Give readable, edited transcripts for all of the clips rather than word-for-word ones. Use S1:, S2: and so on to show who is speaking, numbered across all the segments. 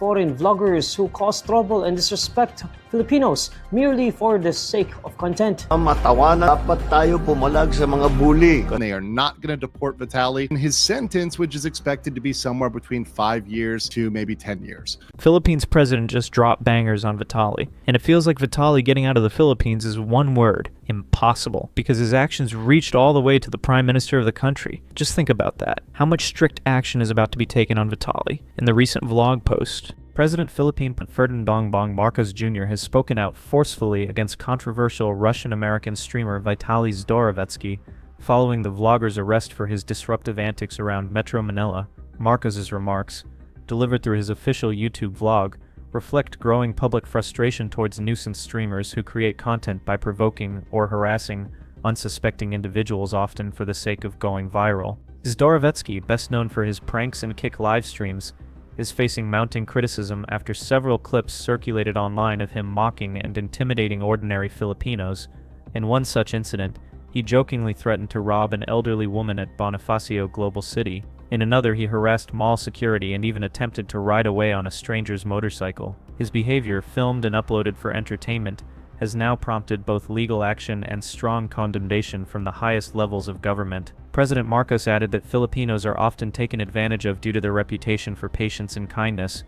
S1: foreign vloggers who cause trouble and disrespect Filipinos merely for the sake of content.
S2: Matawanan dapat tayo pumalag sa mga bully.
S3: They are not going to deport Vitali. And his sentence, which is expected to be somewhere between 5 years to maybe 10 years.
S4: Philippines president just dropped bangers on Vitali, and it feels like Vitali getting out of the Philippines is one word: impossible, because his actions reached all the way to the prime minister of the country. Just think about that. How much strict action is about to be taken on Vitali? In the recent vlog post, President Philippine Ferdinand Marcos Jr. has spoken out forcefully against controversial Russian-American streamer Vitaly Zdorovetskiy following the vlogger's arrest for his disruptive antics around Metro Manila. Marcos's remarks, delivered through his official YouTube vlog, reflect growing public frustration towards nuisance streamers who create content by provoking or harassing unsuspecting individuals, often for the sake of going viral. Zdorovetskiy, best known for his pranks and kick live streams, is facing mounting criticism after several clips circulated online of him mocking and intimidating ordinary Filipinos. In one such incident, he jokingly threatened to rob an elderly woman at Bonifacio Global City. In another, he harassed mall security and even attempted to ride away on a stranger's motorcycle. His behavior, filmed and uploaded for entertainment, has now prompted both legal action and strong condemnation from the highest levels of government. President Marcos added that Filipinos are often taken advantage of due to their reputation for patience and kindness,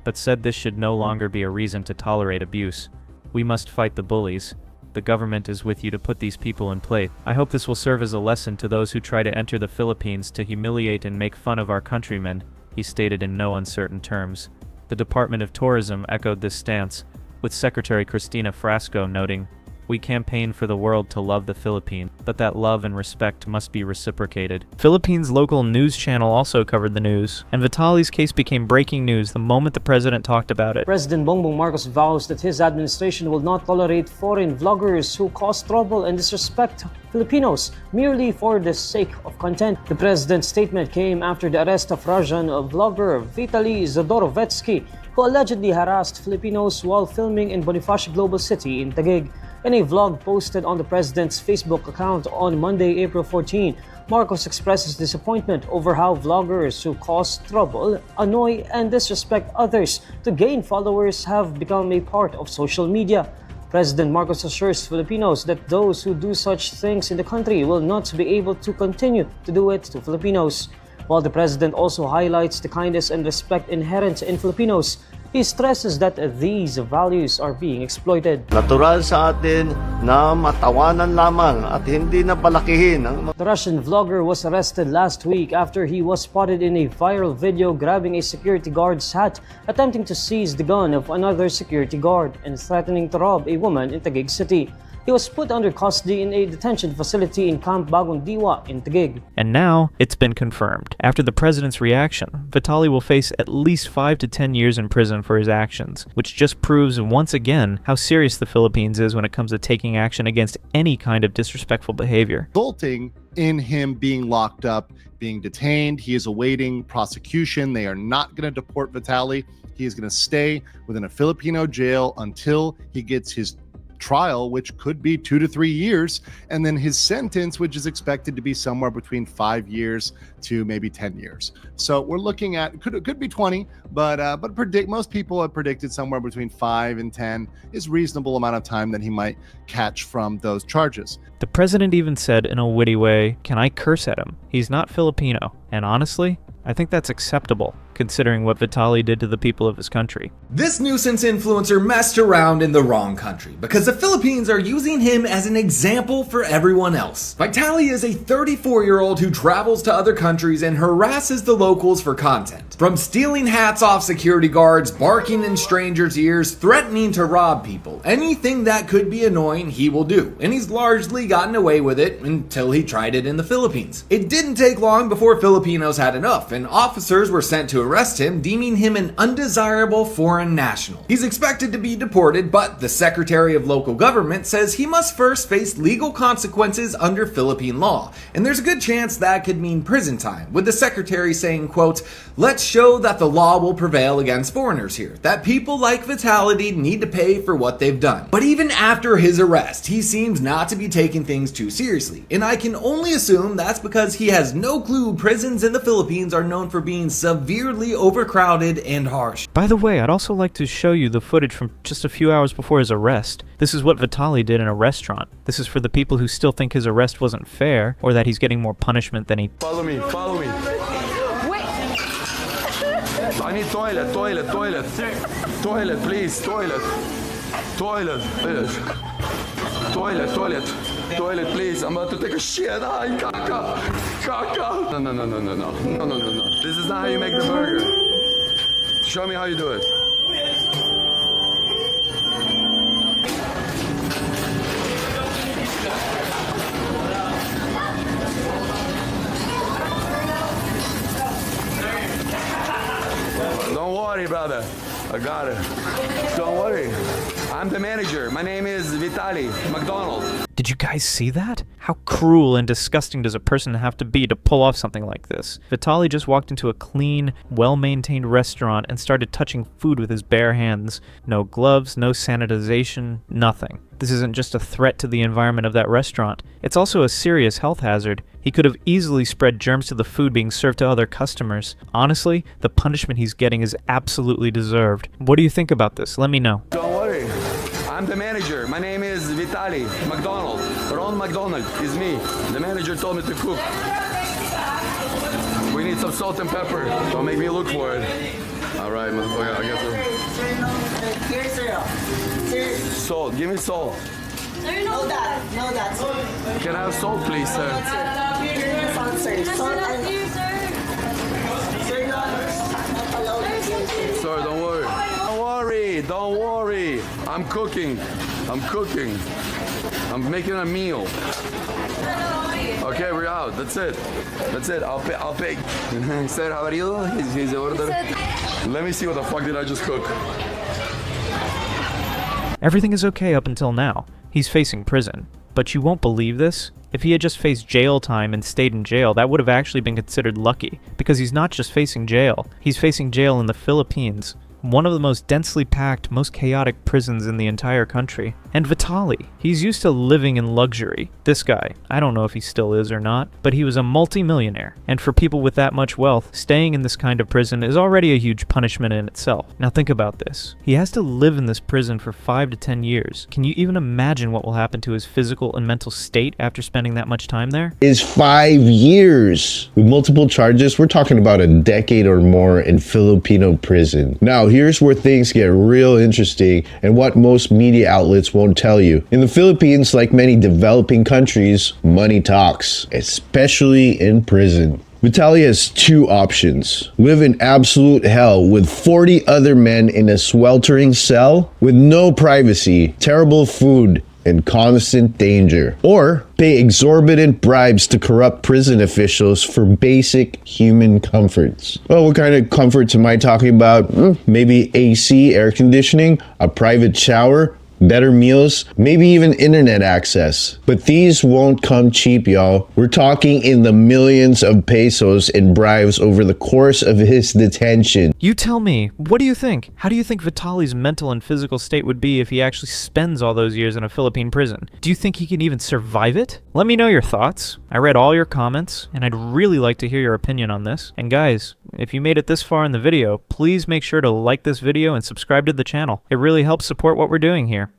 S4: but said this should no longer be a reason to tolerate abuse. We must fight the bullies. The government is with you to put these people in place. I hope this will serve as a lesson to those who try to enter the Philippines to humiliate and make fun of our countrymen, he stated in no uncertain terms. The Department of Tourism echoed this stance, with Secretary Cristina Frasco noting, "We campaign for the world to love the Philippines, but that love and respect must be reciprocated." Philippines' local news channel also covered the news, and Vitali's case became breaking news the moment the president talked about it.
S1: President Bongbong Marcos vows that his administration will not tolerate foreign vloggers who cause trouble and disrespect Filipinos merely for the sake of content. The president's statement came after the arrest of Russian vlogger Vitaly Zdorovetskiy, who allegedly harassed Filipinos while filming in Bonifacio Global City in Taguig. In a vlog posted on the president's Facebook account on Monday, April 14, Marcos expresses disappointment over how vloggers who cause trouble, annoy, and disrespect others to gain followers have become a part of social media. President Marcos assures Filipinos that those who do such things in the country will not be able to continue to do it to Filipinos. While the president also highlights the kindness and respect inherent in Filipinos, he stresses that these values are being exploited.
S2: Natural sa atin na matawanan lamang at hindi na palakihin.
S1: The Russian vlogger was arrested last week after he was spotted in a viral video grabbing a security guard's hat, attempting to seize the gun of another security guard, and threatening to rob a woman in Taguig City. He was put under custody in a detention facility in Camp Bagong Diwa in Taguig.
S4: And now, it's been confirmed. After the president's reaction, Vitali will face at least 5 to 10 years in prison for his actions, which just proves once again how serious the Philippines is when it comes to taking action against any kind of disrespectful behavior.
S3: Resulting in him being locked up, being detained. He is awaiting prosecution. They are not going to deport Vitali. He is going to stay within a Filipino jail until he gets his trial, which could be 2 to 3 years, and then his sentence, which is expected to be somewhere between 5 years to maybe 10 years. So we're looking at could be 20, but most people have predicted somewhere between 5 and 10 is reasonable amount of time that he might catch from those charges.
S4: The president even said in a witty way, "Can I curse at him? He's not Filipino." And honestly, I think that's acceptable, considering what Vitali did to the people of his country.
S5: This nuisance influencer messed around in the wrong country because the Philippines are using him as an example for everyone else. Vitali is a 34-year-old who travels to other countries and harasses the locals for content. From stealing hats off security guards, barking in strangers' ears, threatening to rob people, anything that could be annoying he will do, and he's largely gotten away with it until he tried it in the Philippines. It didn't take long before Filipinos had enough, and officers were sent to arrest him, deeming him an undesirable foreign national. He's expected to be deported, but the Secretary of Local Government says he must first face legal consequences under Philippine law, and there's a good chance that could mean prison time, with the Secretary saying, quote, "Let's show that the law will prevail against foreigners here, that people like Vitali need to pay for what they've done." But even after his arrest, he seems not to be taking things too seriously, and I can only assume that's because he has no clue prisons in the Philippines are known for being severely absurdly overcrowded and harsh.
S4: By the way, I'd also like to show you the footage from just a few hours before his arrest. This is what Vitali did in a restaurant. This is for the people who still think his arrest wasn't fair, or that he's getting more punishment than he...
S6: Follow me, follow me.
S7: Wait.
S6: I need toilet, toilet, toilet. Toilet, please, toilet. Toilet, please. Toilet, toilet. Toilet, please. I'm about to take a shit. Ay, caca. Caca. No, no, no, no, no, no. No, no, no, no. This is not how you make the burger. Show me how you do it. Don't worry, brother. I got it. Don't worry. I'm the manager. My name is Vitali McDonald.
S4: Did you guys see that? How cruel and disgusting does a person have to be to pull off something like this? Vitali just walked into a clean, well-maintained restaurant and started touching food with his bare hands. No gloves, no sanitization, nothing. This isn't just a threat to the environment of that restaurant. It's also a serious health hazard. He could have easily spread germs to the food being served to other customers. Honestly, the punishment he's getting is absolutely deserved. What do you think about this? Let me know.
S6: Don't worry. I'm the manager. My name is Vitali McDonald. Ron McDonald is me. The manager told me to cook. We need some salt and pepper. Don't make me look for it. All right, motherfucker. I guess so. Salt. Give me salt.
S7: No, that. No, that.
S6: Can I have salt, please, sir?
S7: Salt, sir. Salt and...
S6: Sir, don't worry. Don't worry. Don't worry. I'm cooking. I'm cooking. I'm making a meal. Okay, we're out. That's it. That's it. I'll pay. I'll pay. Sir, how are you? His order. Let me see what the fuck did I just cook.
S4: Everything is okay up until now. He's facing prison. But you won't believe this? If he had just faced jail time and stayed in jail, that would have actually been considered lucky, because he's not just facing jail, he's facing jail in the Philippines, one of the most densely packed, most chaotic prisons in the entire country. And Vitali, he's used to living in luxury. This guy, I don't know if he still is or not, but he was a multi-millionaire. And for people with that much wealth, staying in this kind of prison is already a huge punishment in itself. Now think about this. He has to live in this prison for 5 to 10 years. Can you even imagine what will happen to his physical and mental state after spending that much time there?
S8: Is 5 years. With multiple charges, we're talking about a decade or more in Filipino prison. Now, here's where things get real interesting and what most media outlets won't tell you. In the Philippines, like many developing countries, money talks, especially in prison. Vitali has two options. Live in absolute hell with 40 other men in a sweltering cell with no privacy, terrible food, and constant danger. Or pay exorbitant bribes to corrupt prison officials for basic human comforts. Well, what kind of comforts am I talking about? Maybe AC, air conditioning, a private shower, better meals, maybe even internet access. But these won't come cheap, y'all. We're talking in the millions of pesos in bribes over the course of his detention.
S4: You tell me, what do you think? How do you think Vitali's mental and physical state would be if he actually spends all those years in a Philippine prison? Do you think he can even survive it? Let me know your thoughts. I read all your comments, and I'd really like to hear your opinion on this. And guys, if you made it this far in the video, please make sure to like this video and subscribe to the channel. It really helps support what we're doing here.